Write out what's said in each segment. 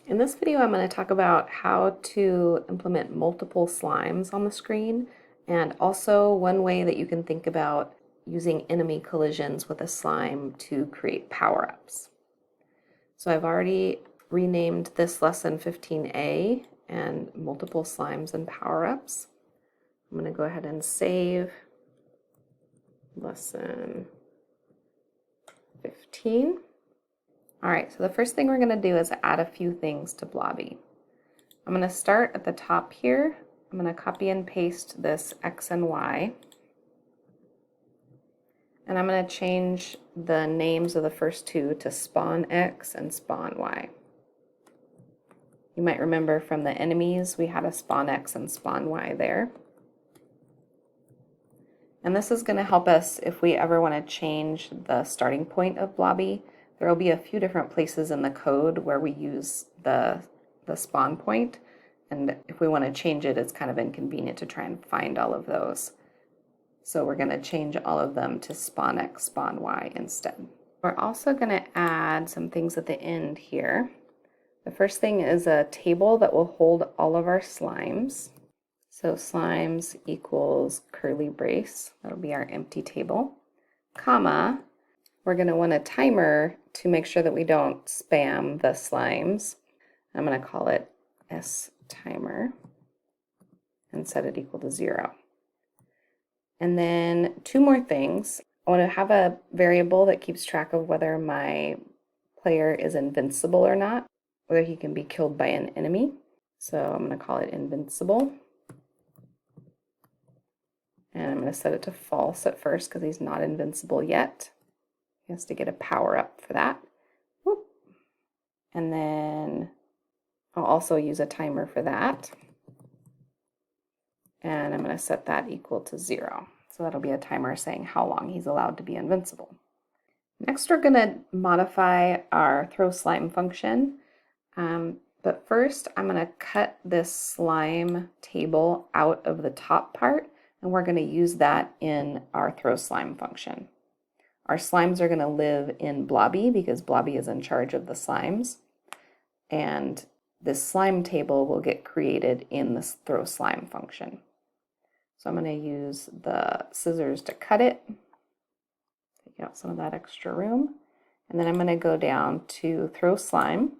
In this video, I'm going to talk about how to implement multiple slimes on the screen, and also one way that you can think about using enemy collisions with a slime to create power-ups. So I've already renamed this lesson 15A and multiple slimes and power-ups. I'm going to go ahead and save lesson 15. All right, so the first thing we're going to do is add a few things to Blobby. I'm going to start at the top here. I'm going to copy and paste this X and Y. And I'm going to change the names of the first two to spawn X and spawn Y. You might remember from the enemies, we had a spawn X and spawn Y there. And this is going to help us if we ever want to change the starting point of Blobby. There will be a few different places in the code where we use the spawn point, and if we want to change it, it's kind of inconvenient to try and find all of those. So we're going to change all of them to spawn X, spawn Y instead. We're also going to add some things at the end here. The first thing is a table that will hold all of our slimes. So slimes equals curly brace, that'll be our empty table, comma, we're going to want a timer to make sure that we don't spam the slimes. I'm going to call it S timer and set it equal to 0. And then two more things. I want to have a variable that keeps track of whether my player is invincible or not, whether he can be killed by an enemy. So I'm going to call it invincible. And I'm going to set it to false at first because he's not invincible yet. He has to get a power up for that. Whoop. And then I'll also use a timer for that. And I'm going to set that equal to 0. So that'll be a timer saying how long he's allowed to be invincible. Next, we're going to modify our throw slime function. But first, I'm going to cut this slime table out of the top part, and we're going to use that in our throw slime function. Our slimes are going to live in Blobby because Blobby is in charge of the slimes. And this slime table will get created in this throw slime function. So I'm going to use the scissors to cut it, take out some of that extra room, and then I'm going to go down to throw slime.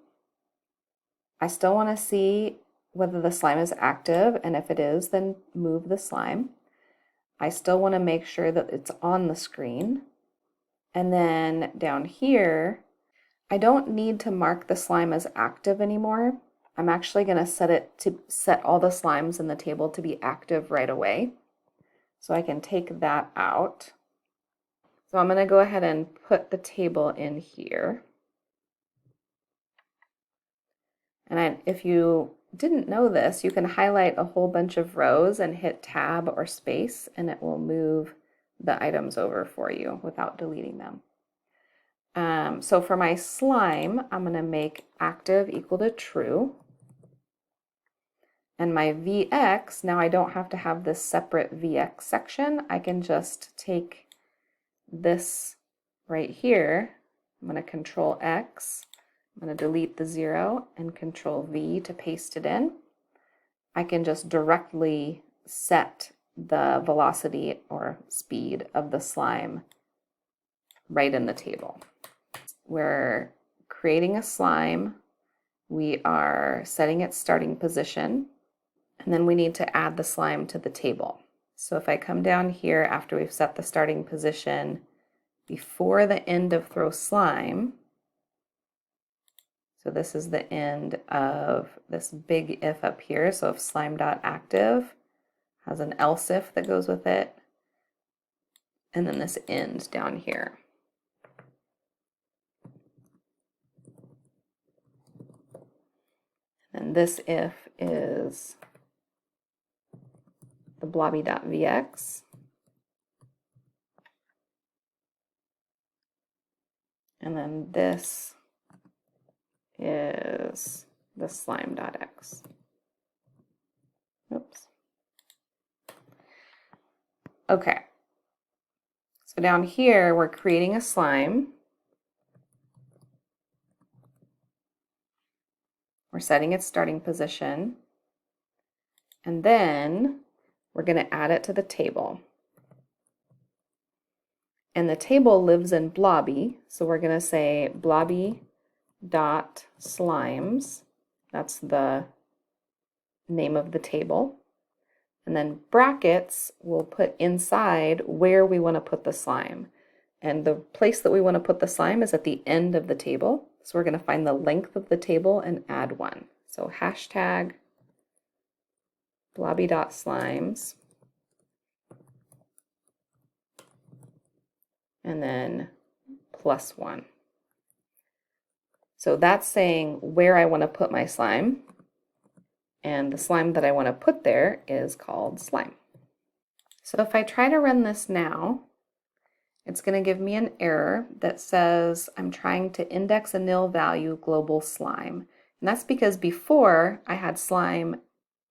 I still want to see whether the slime is active, and if it is, then move the slime. I still want to make sure that it's on the screen. And then down here, I don't need to mark the slime as active anymore. I'm actually going to set it to set all the slimes in the table to be active right away. So I can take that out. So I'm going to go ahead and put the table in here. And if you didn't know this, you can highlight a whole bunch of rows and hit tab or space, and it will move the items over for you without deleting them. So for my slime, I'm going to make active equal to true. And my VX, now I don't have to have this separate VX section. I can just take this right here. I'm going to Control X. I'm going to delete the 0 and Control V to paste it in. I can just directly set the velocity or speed of the slime right in the table. We're creating a slime, we are setting its starting position, and then we need to add the slime to the table. So if I come down here after we've set the starting position before the end of throw slime, so this is the end of this big if up here, so if slime.active has an else if that goes with it, and then this end down here. And this if is the blobby.vx. And then this is the slime.x. Oops. Okay. So down here, we're creating a slime. We're setting its starting position. And then we're going to add it to the table. And the table lives in Blobby, so we're going to say Blobby dot slimes. That's the name of the table. And then brackets we'll put inside where we want to put the slime. And the place that we want to put the slime is at the end of the table. So we're going to find the length of the table and add one. So hashtag blobby.slimes. And then +1. So that's saying where I want to put my slime. And the slime that I want to put there is called slime. So if I try to run this now, it's going to give me an error that says I'm trying to index a nil value global slime. And that's because before I had slime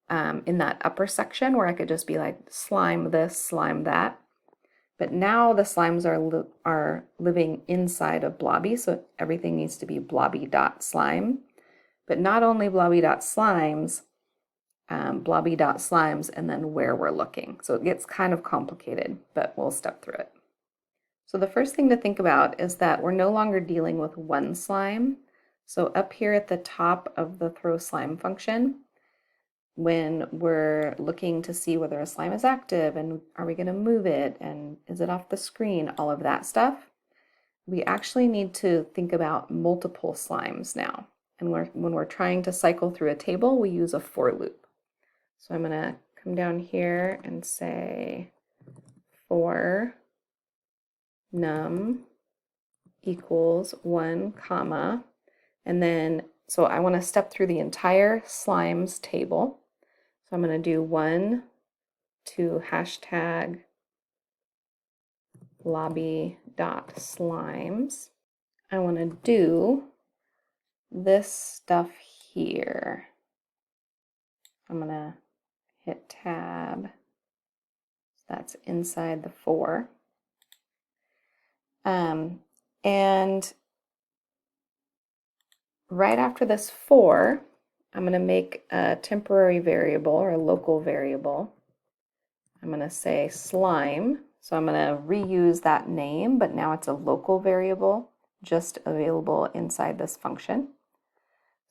in that upper section where I could just be like slime this, slime that. But now the slimes are living inside of Blobby, so everything needs to be blobby.slime. But not only blobby.slimes, blobby.slimes, and then where we're looking. So it gets kind of complicated, but we'll step through it. So the first thing to think about is that we're no longer dealing with one slime. So up here at the top of the throw slime function, when we're looking to see whether a slime is active and are we going to move it and is it off the screen, all of that stuff, we actually need to think about multiple slimes now. And when we're trying to cycle through a table, we use a for loop. So I'm going to come down here and say for num equals 1, comma, and then, so I want to step through the entire slimes table. So I'm going to do 1 to hashtag blobby.slimes. I want to do this stuff here. I'm going to hit tab. That's inside the for. And right after this for, I'm going to make a temporary variable or a local variable. I'm going to say slime. So I'm going to reuse that name, but now it's a local variable just available inside this function.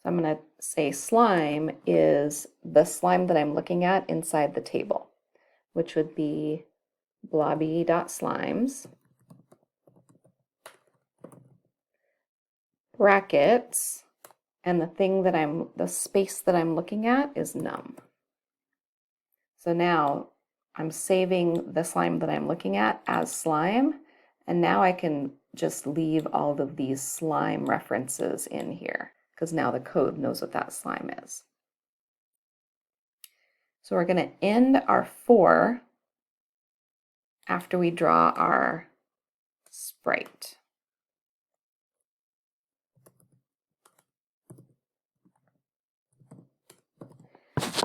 So I'm going to say slime is the slime that I'm looking at inside the table, which would be blobby.slimes. Brackets, and the space that I'm looking at is num. So now I'm saving the slime that I'm looking at as slime, and now I can just leave all of these slime references in here because now the code knows what that slime is. So we're going to end our for after we draw our sprite.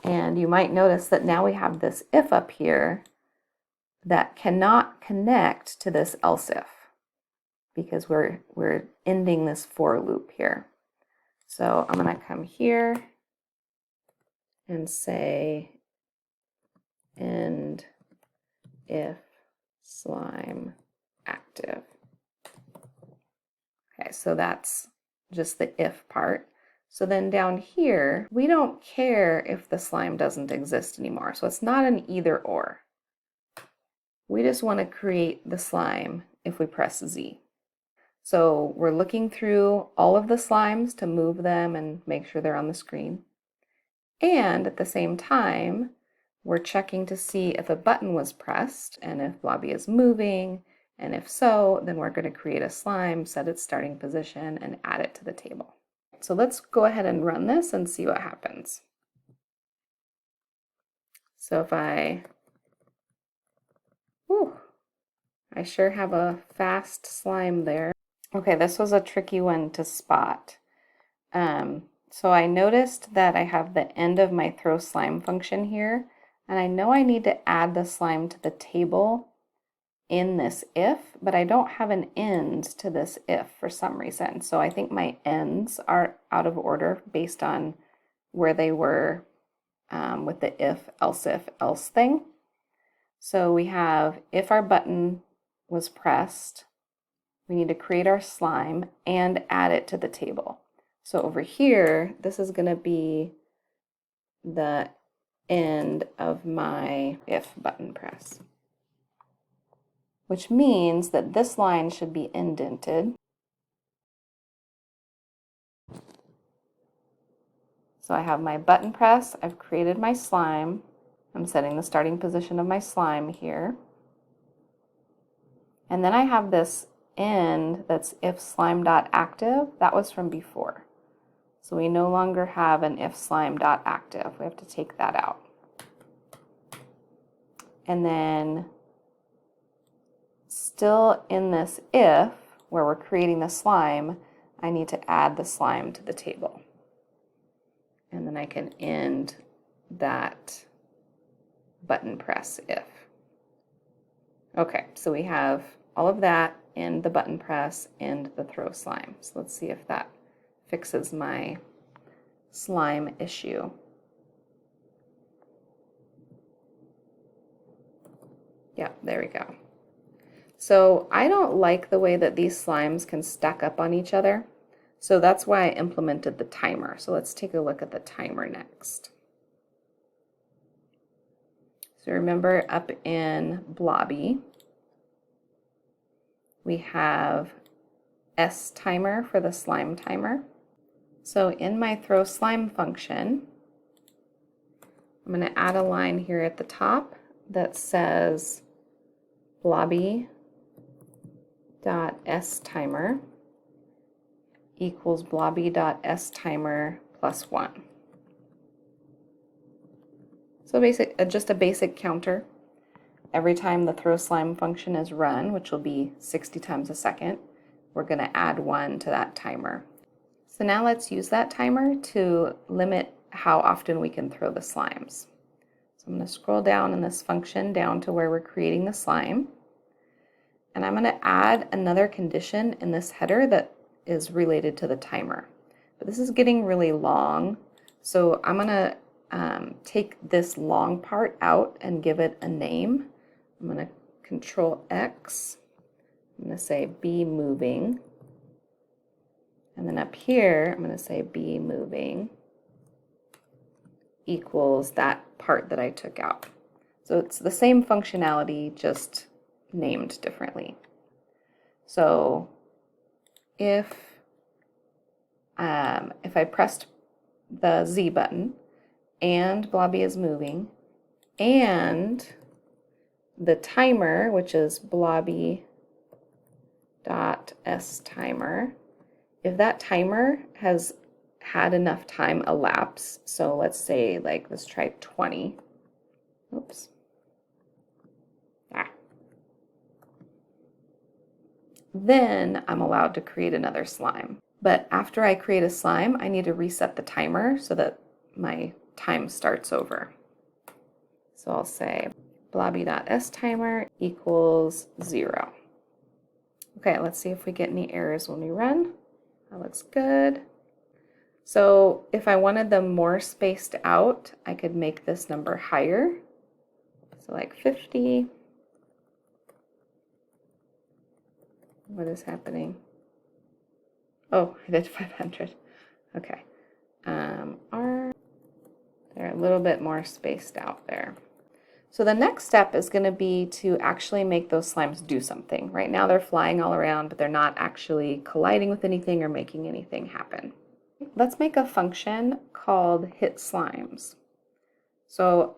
And you might notice that now we have this if up here that cannot connect to this else if because we're ending this for loop here. So I'm going to come here and say end if slime active. Okay, so that's just the if part. So then down here, we don't care if the slime doesn't exist anymore. So it's not an either or. We just want to create the slime if we press Z. So we're looking through all of the slimes to move them and make sure they're on the screen. And at the same time, we're checking to see if a button was pressed and if Blobby is moving. And if so, then we're going to create a slime, set its starting position, and add it to the table. So let's go ahead and run this and see what happens. So if I sure have a fast slime there. Okay, this was a tricky one to spot. So I noticed that I have the end of my throw slime function here, and I know I need to add the slime to the table in this if, but I don't have an end to this if for some reason. So I think my ends are out of order based on where they were with the if, else thing. So we have, if our button was pressed, we need to create our slime and add it to the table. So over here, this is going to be the end of my if button press, which means that this line should be indented. So I have my button press, I've created my slime, I'm setting the starting position of my slime here. And then I have this end that's if slime.active, that was from before. So we no longer have an if slime.active, we have to take that out. And then still in this if, where we're creating the slime, I need to add the slime to the table. And then I can end that button press if. Okay, so we have all of that in the button press and the throw slime. So let's see if that fixes my slime issue. Yeah, there we go. So I don't like the way that these slimes can stack up on each other. So that's why I implemented the timer. So let's take a look at the timer next. So remember up in Blobby, we have S timer for the slime timer. So in my throw slime function, I'm going to add a line here at the top that says blobby.sTimer equals blobby.sTimer plus 1. So just a basic counter. Every time the throw slime function is run, which will be 60 times a second, we're going to add 1 to that timer. So now let's use that timer to limit how often we can throw the slimes. So I'm going to scroll down in this function down to where we're creating the slime. And I'm going to add another condition in this header that is related to the timer. But this is getting really long, so I'm going to take this long part out and give it a name. I'm going to Control X. I'm going to say be moving. And then up here, I'm going to say be moving equals that part that I took out. So it's the same functionality, just named differently. So if I pressed the Z button and Blobby is moving and the timer, which is blobby.sTimer, if that timer has had enough time elapse, so let's say, like, let's try 20. Oops. Then I'm allowed to create another slime. But after I create a slime, I need to reset the timer so that my time starts over. So I'll say blobby.sTimer equals 0. Okay, let's see if we get any errors when we run. That looks good. So if I wanted them more spaced out, I could make this number higher. So like 50. What is happening? Oh, I did 500. Okay. They're a little bit more spaced out there. So the next step is going to be to actually make those slimes do something. Right now they're flying all around, but they're not actually colliding with anything or making anything happen. Let's make a function called hit slimes. So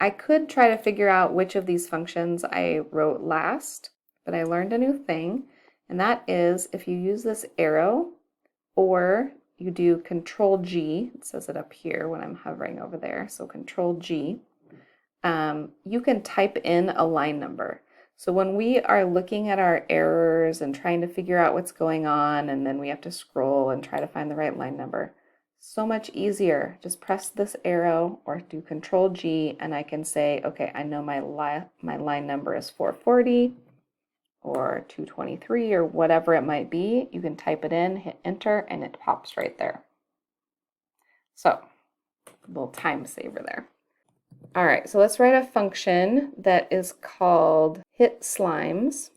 I could try to figure out which of these functions I wrote last, but I learned a new thing, and that is if you use this arrow or you do Control G, it says it up here when I'm hovering over there, so Control G, you can type in a line number. So when we are looking at our errors and trying to figure out what's going on, and then we have to scroll and try to find the right line number, so much easier. Just press this arrow or do Control G and I can say, okay, I know my line number is 440 or 223 or whatever it might be. You can type it in, hit enter, and it pops right there. So little time saver there. All right, so let's write a function that is called hit slimes.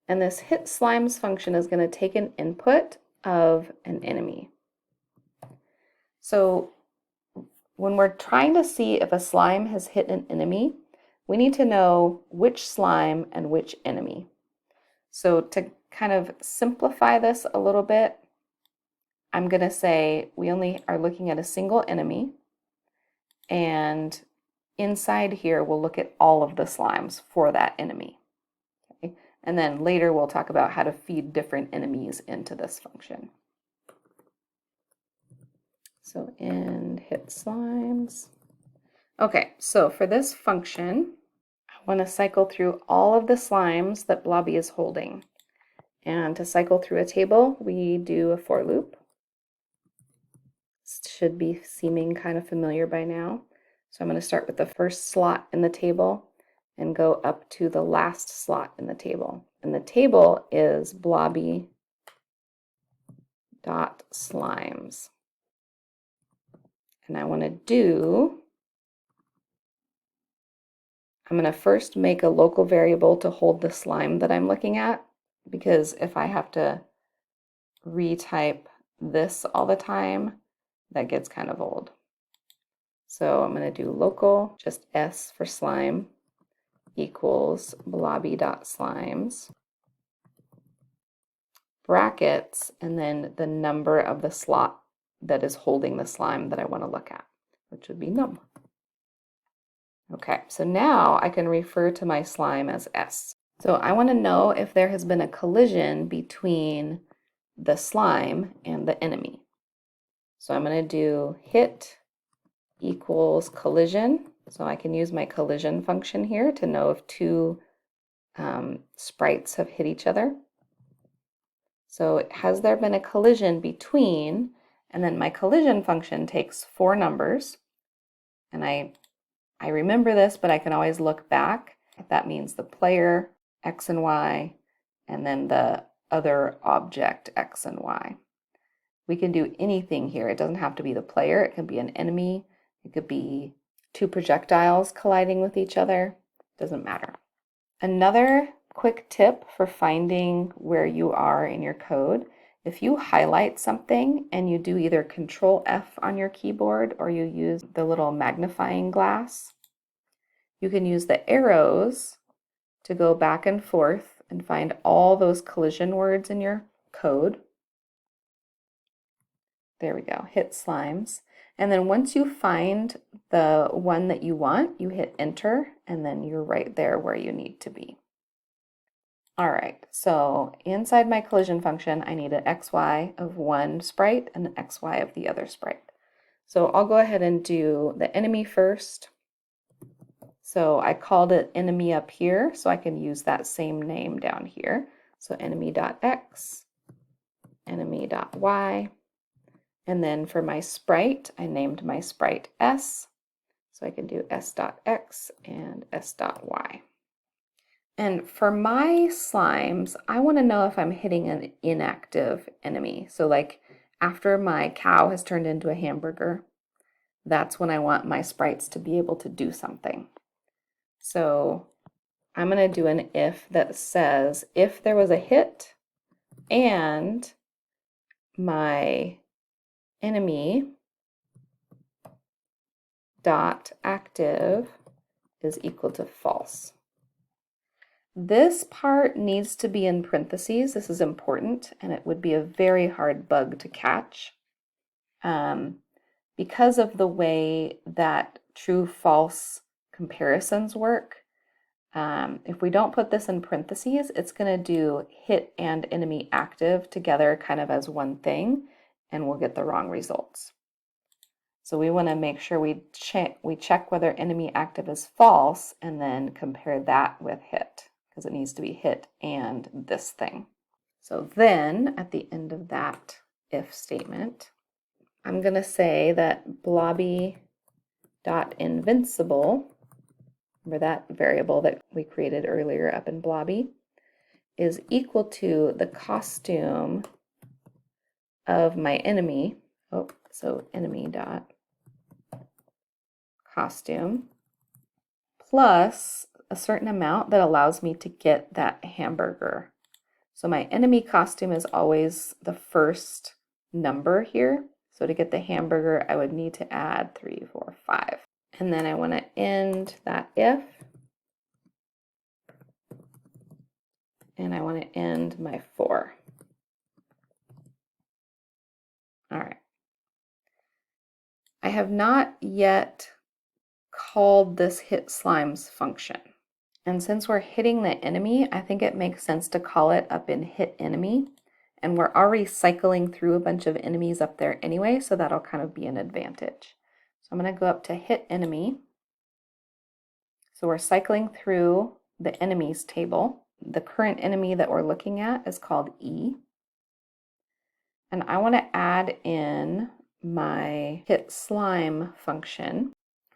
And this hit slimes function is going to take an input of an enemy. So when we're trying to see if a slime has hit an enemy, we need to know which slime and which enemy. So to kind of simplify this a little bit, I'm going to say we only are looking at a single enemy, and inside here we'll look at all of the slimes for that enemy. Okay? And then later we'll talk about how to feed different enemies into this function. So end hit slimes. Okay, so for this function, I want to cycle through all of the slimes that Blobby is holding. And to cycle through a table, we do a for loop. This should be seeming kind of familiar by now. So I'm going to start with the first slot in the table and go up to the last slot in the table. And the table is Blobby dot slimes. And I want to I'm going to first make a local variable to hold the slime that I'm looking at, because if I have to retype this all the time, that gets kind of old. So I'm going to do local, just s for slime, equals blobby.slimes, brackets, and then the number of the slot that is holding the slime that I want to look at, which would be num. Okay, so now I can refer to my slime as S. So I want to know if there has been a collision between the slime and the enemy. So I'm going to do hit equals collision. So I can use my collision function here to know if two sprites have hit each other. So has there been a collision between, and then my collision function takes 4 numbers, and I remember this, but I can always look back. That means the player, X and Y, and then the other object, X and Y. We can do anything here. It doesn't have to be the player. It can be an enemy. It could be 2 projectiles colliding with each other. It doesn't matter. Another quick tip for finding where you are in your code: if you highlight something and you do either Control F on your keyboard or you use the little magnifying glass, you can use the arrows to go back and forth and find all those collision words in your code. There we go, hit slimes. And then once you find the one that you want, you hit enter, and then you're right there where you need to be. All right, so inside my collision function, I need an XY of one sprite and an XY of the other sprite. So I'll go ahead and do the enemy first. So I called it enemy up here, so I can use that same name down here. So enemy.x, enemy.y. And then for my sprite, I named my sprite S. So I can do s.x and s.y. And for my slimes, I want to know if I'm hitting an inactive enemy. So like after my cow has turned into a hamburger, that's when I want my sprites to be able to do something. So I'm going to do an if that says if there was a hit and my enemy dot active is equal to false. This part needs to be in parentheses. This is important, and it would be a very hard bug to catch because of the way that true-false comparisons work. If we don't put this in parentheses, it's going to do hit and enemy active together kind of as one thing, and we'll get the wrong results. So we want to make sure we check whether enemy active is false and then compare that with hit, because it needs to be hit and this thing. So then at the end of that if statement, I'm going to say that blobby.invincible, remember that variable that we created earlier up in Blobby, is equal to the costume of my enemy. Oh, So enemy dot costume plus a certain amount that allows me to get that hamburger. So my enemy costume is always the first number here. So to get the hamburger, I would need to add 3, 4, 5. And then I want to end that if. And I want to end my for. All right. I have not yet called this hit slimes function. And since we're hitting the enemy, I think it makes sense to call it up in hit enemy. And we're already cycling through a bunch of enemies up there anyway, so that'll kind of be an advantage. So I'm going to go up to hit enemy. So we're cycling through the enemies table. The current enemy that we're looking at is called E. And I want to add in my hit slime function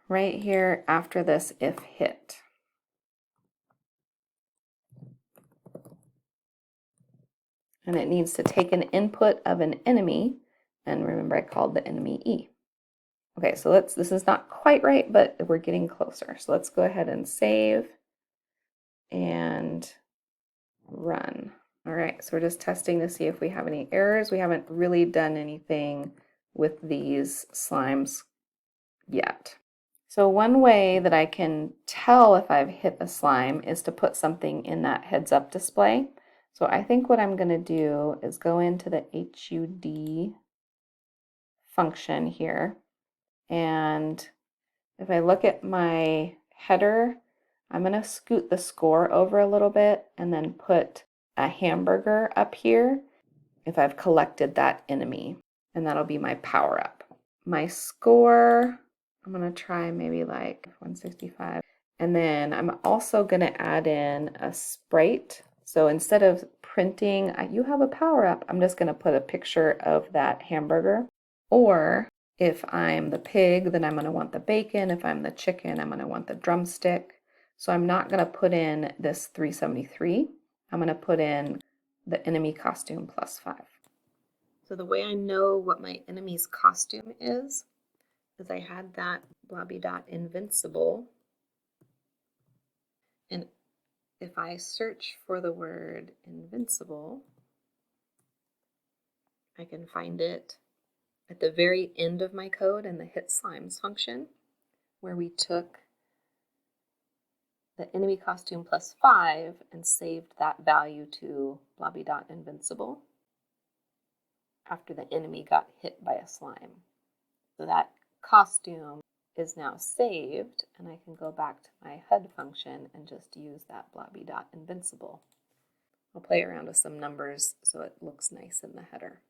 right here after this if hit. And it needs to take an input of an enemy, and remember I called the enemy E. Okay, so this is not quite right, but we're getting closer. So let's go ahead and save and run. All right, so we're just testing to see if we have any errors. We haven't really done anything with these slimes yet. So one way that I can tell if I've hit a slime is to put something in that heads up display. So I think what I'm going to do is go into the HUD function here. And if I look at my header, I'm going to scoot the score over a little bit and then put a hamburger up here if I've collected that enemy. And that'll be my power up. My score, I'm going to try maybe like 165. And then I'm also going to add in a sprite. So instead of printing, you have a power up, I'm just going to put a picture of that hamburger. Or if I'm the pig, then I'm going to want the bacon. If I'm the chicken, I'm going to want the drumstick. So I'm not going to put in this 373. I'm going to put in the enemy costume plus 5. So the way I know what my enemy's costume is I had that Blobby.invincible. And if I search for the word invincible, I can find it at the very end of my code in the hit slimes function, where we took the enemy costume plus 5 and saved that value to Blobby.invincible after the enemy got hit by a slime. So that costume is now saved, and I can go back to my HUD function and just use that Blobby.invincible. I'll play around with some numbers so it looks nice in the header.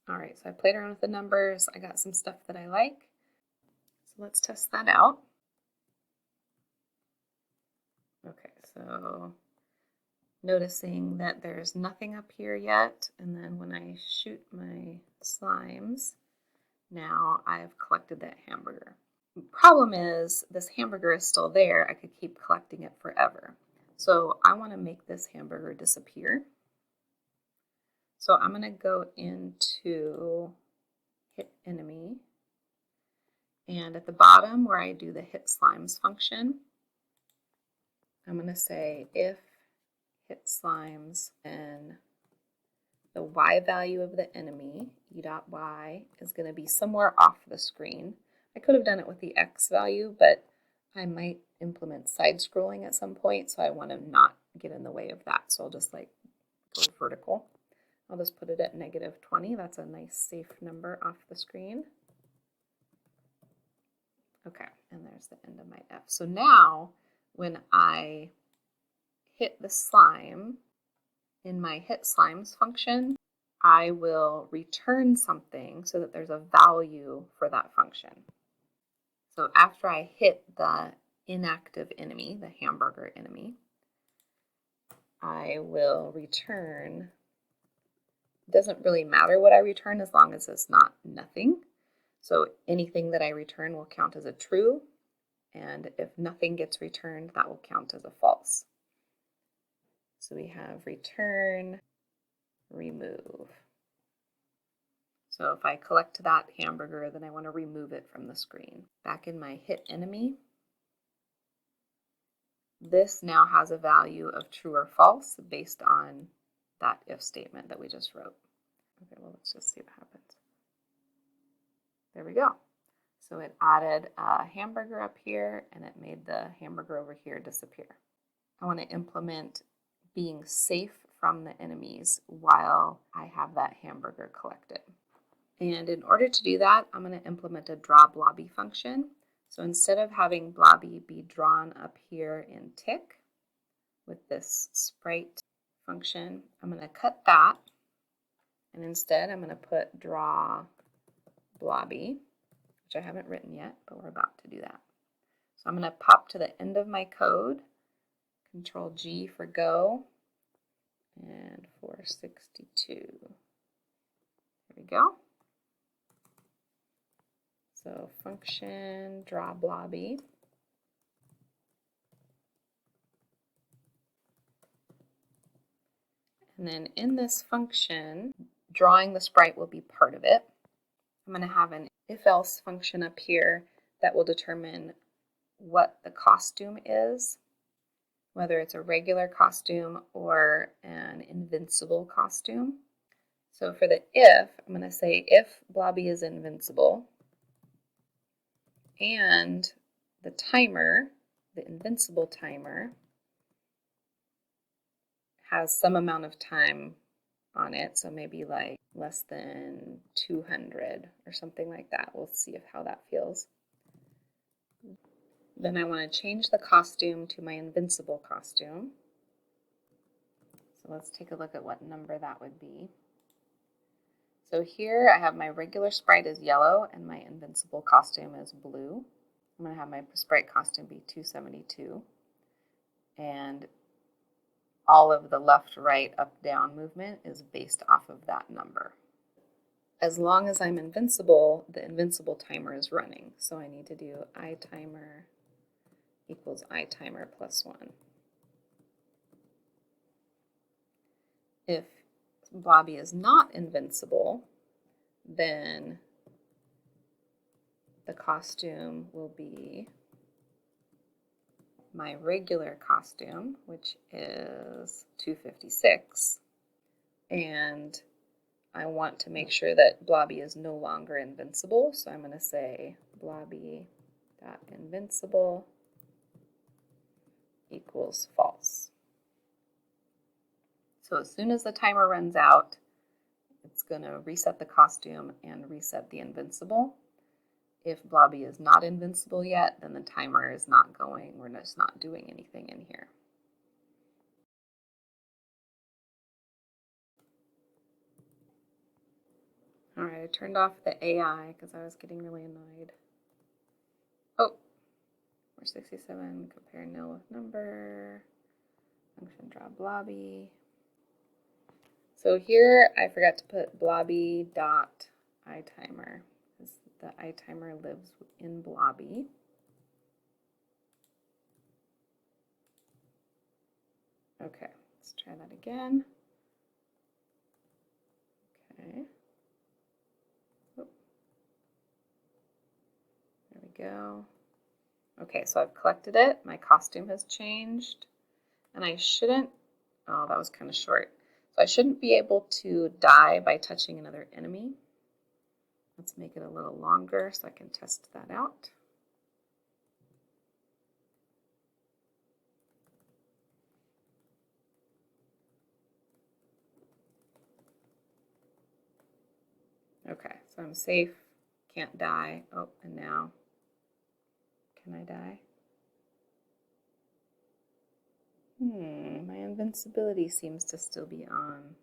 All right, so I played around with the numbers. I got some stuff that I like. So let's test that out. Okay, so noticing that there's nothing up here yet, and then when I shoot my slimes, now I've collected that hamburger. The problem is this hamburger is still there. I could keep collecting it forever. So I want to make this hamburger disappear. So I'm going to go into hit enemy, and at the bottom where I do the hit slimes function, I'm going to say if hit slimes, and the y value of the enemy, e.y, is going to be somewhere off the screen. I could have done it with the x value, but I might implement side scrolling at some point, so I want to not get in the way of that. So I'll just like go vertical. I'll just put it at -20. That's a nice safe number off the screen. Okay, and there's the end of my F. So now when I hit the slime in my hit slimes function, I will return something so that there's a value for that function. So after I hit the inactive enemy, the hamburger enemy, I will return. It doesn't really matter what I return as long as it's not nothing. So anything that I return will count as a true, and if nothing gets returned, that will count as a false. So we have return, remove. So if I collect that hamburger, then I want to remove it from the screen. Back in my hit enemy, this now has a value of true or false based on that if statement that we just wrote. Okay, well, let's just see what happens. There we go. So it added a hamburger up here and it made the hamburger over here disappear. I want to implement being safe from the enemies while I have that hamburger collected. And in order to do that, I'm going to implement a draw Blobby function. So instead of having Blobby be drawn up here in TIC with this sprite function, I'm going to cut that. And instead, I'm going to put draw Blobby, which I haven't written yet, but we're about to do that. So I'm going to pop to the end of my code, Control G for go, and 462. There we go. So function draw Blobby. And then in this function, drawing the sprite will be part of it. I'm going to have an if-else function up here that will determine what the costume is, whether it's a regular costume or an invincible costume. So for the if, I'm going to say if Blobby is invincible and the timer, the invincible timer, has some amount of time on it, so maybe like less than 200 or something like that. We'll see how that feels. Then I want to change the costume to my invincible costume. So let's take a look at what number that would be. So here I have my regular sprite is yellow and my invincible costume is blue. I'm going to have my sprite costume be 272. And all of the left, right, up, down movement is based off of that number. As long as I'm invincible, the invincible timer is running. So I need to do iTimer equals iTimer plus 1. If Blobby is not invincible, then the costume will be my regular costume, which is 256. And I want to make sure that Blobby is no longer invincible. So I'm going to say Blobby.invincible equals false. So as soon as the timer runs out, it's going to reset the costume and reset the invincible. If Blobby is not invincible yet, then the timer is not going. We're just not doing anything in here. All right, I turned off the AI because I was getting really annoyed. Oh, 467, compare nil with number, function draw Blobby. So here I forgot to put Blobby dot iTimer because the iTimer lives in Blobby. Okay, let's try that again. Okay. Oh. There we go. Okay, so I've collected it. My costume has changed. And I shouldn't, oh, that was kind of short. So I shouldn't be able to die by touching another enemy. Let's make it a little longer so I can test that out. Okay, so I'm safe, can't die. Oh, and now, can I die? My invincibility seems to still be on.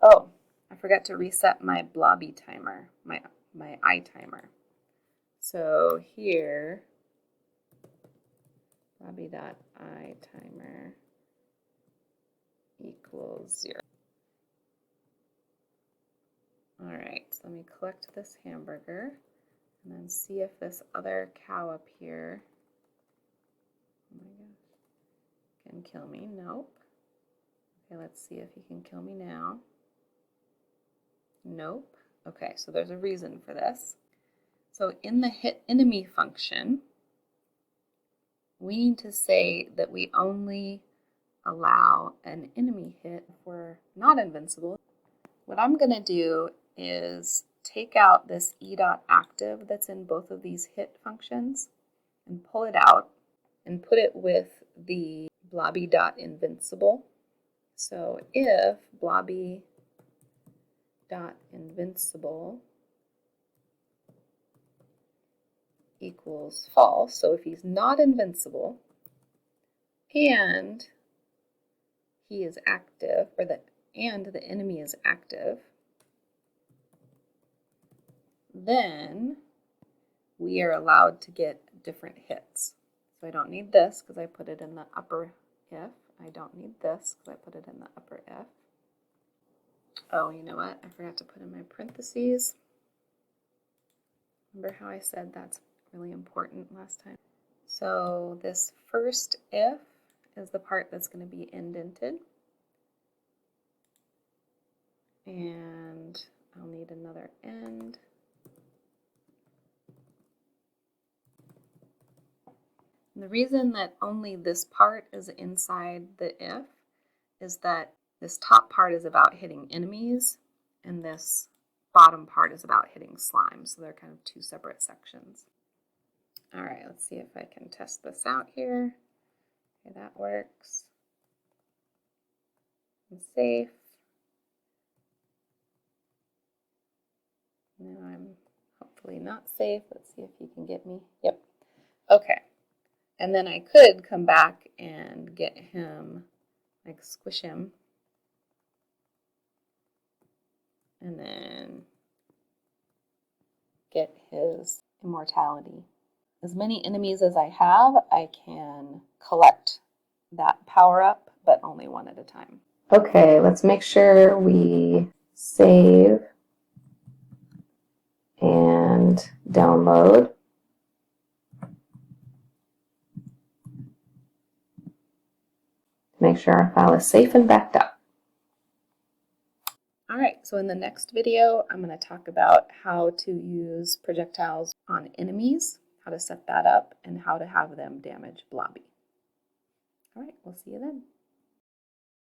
Oh, I forgot to reset my Blobby timer, my iTimer. So here, Blobby.iTimer equals 0. All right, so let me collect this hamburger and then see if this other cow up here, oh my gosh, can kill me. Nope. Okay, let's see if he can kill me now. Nope. Okay, so there's a reason for this. So in the hit enemy function, we need to say that we only allow an enemy hit if we're not invincible. What I'm going to do is take out this e.active that's in both of these hit functions and pull it out and put it with the blobby.invincible. So if blobby.invincible equals false, so if he's not invincible and he is active, and the enemy is active, then we are allowed to get different hits. So I don't need this because I put it in the upper if. I don't need this because I put it in the upper if. Oh, you know what? I forgot to put in my parentheses. Remember how I said that's really important last time? So this first if is the part that's going to be indented. And I'll need another end. And the reason that only this part is inside the if is that this top part is about hitting enemies and this bottom part is about hitting slime. So they're kind of two separate sections. All right, let's see if I can test this out here. Okay, that works. I'm safe. Now I'm hopefully not safe. Let's see if you can get me. Yep. Okay. And then I could come back and get him, like squish him. And then get his immortality. As many enemies as I have, I can collect that power up, but only one at a time. Okay, let's make sure we save and download. Make sure our file is safe and backed up. All right, so in the next video, I'm going to talk about how to use projectiles on enemies, how to set that up, and how to have them damage Blobby. All right, we'll see you then.